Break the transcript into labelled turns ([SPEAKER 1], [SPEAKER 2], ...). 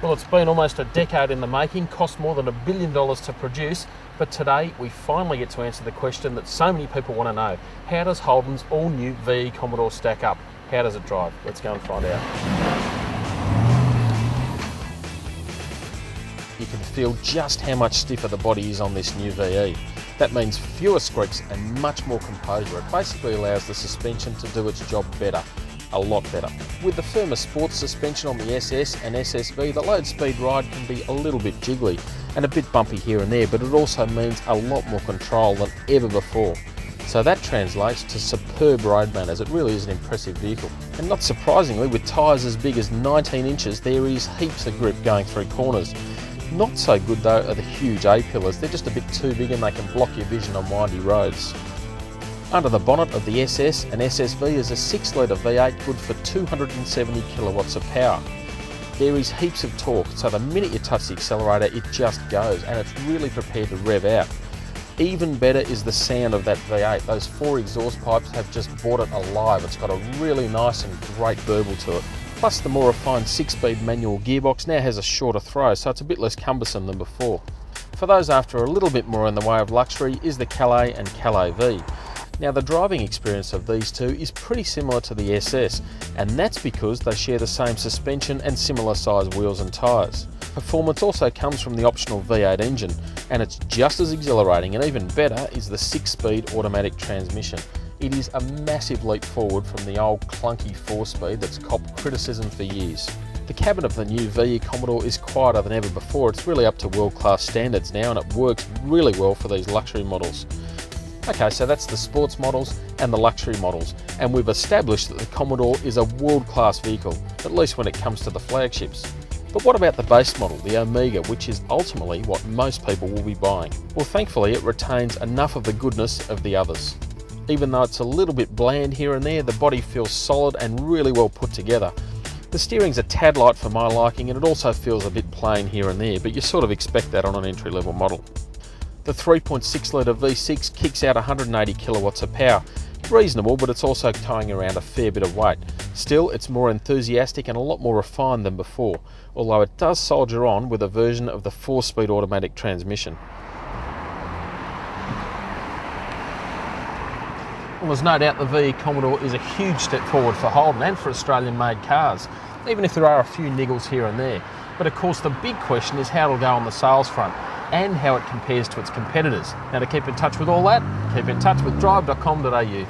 [SPEAKER 1] Well, it's been almost a decade in the making, cost more than $1 billion to produce, but today we finally get to answer the question that so many people want to know. How does Holden's all-new VE Commodore stack up? How does it drive? Let's go and find out. You can feel just how much stiffer the body is on this new VE. That means fewer squeaks and much more composure. It basically allows the suspension to do its job better. A lot better. With the firmer sports suspension on the SS and SSV, the load speed ride can be a little bit jiggly and a bit bumpy here and there, but it also means a lot more control than ever before. So that translates to superb road manners. It really is an impressive vehicle. And not surprisingly, with tyres as big as 19 inches, there is heaps of grip going through corners. Not so good though are the huge A-pillars. They're just a bit too big and they can block your vision on windy roads. Under the bonnet of the SS and SSV is a 6-litre V8 good for 270 kilowatts of power. There is heaps of torque, so the minute you touch the accelerator it just goes and it's really prepared to rev out. Even better is the sound of that V8. Those 4 exhaust pipes have just brought it alive. It's got a really nice and great burble to it. Plus the more refined 6-speed manual gearbox now has a shorter throw, so it's a bit less cumbersome than before. For those after a little bit more in the way of luxury is the Calais and Calais V. Now the driving experience of these two is pretty similar to the SS, and that's because they share the same suspension and similar size wheels and tyres. Performance also comes from the optional V8 engine, and it's just as exhilarating, and even better is the 6-speed automatic transmission. It is a massive leap forward from the old clunky 4-speed that's copped criticism for years. The cabin of the new VE Commodore is quieter than ever before. It's really up to world-class standards now, and it works really well for these luxury models. Okay, so that's the sports models and the luxury models, and we've established that the Commodore is a world-class vehicle, at least when it comes to the flagships. But what about the base model, the Omega, which is ultimately what most people will be buying? Well, thankfully it retains enough of the goodness of the others. Even though it's a little bit bland here and there, the body feels solid and really well put together. The steering's a tad light for my liking, and it also feels a bit plain here and there, but you sort of expect that on an entry-level model. The 3.6-litre V6 kicks out 180 kilowatts of power. Reasonable, but it's also towing around a fair bit of weight. Still, it's more enthusiastic and a lot more refined than before, although it does soldier on with a version of the 4-speed automatic transmission. Well, there's no doubt the VE Commodore is a huge step forward for Holden and for Australian-made cars, even if there are a few niggles here and there. But of course the big question is how it'll go on the sales front and how it compares to its competitors. Now to keep in touch with all that, keep in touch with Drive.com.au.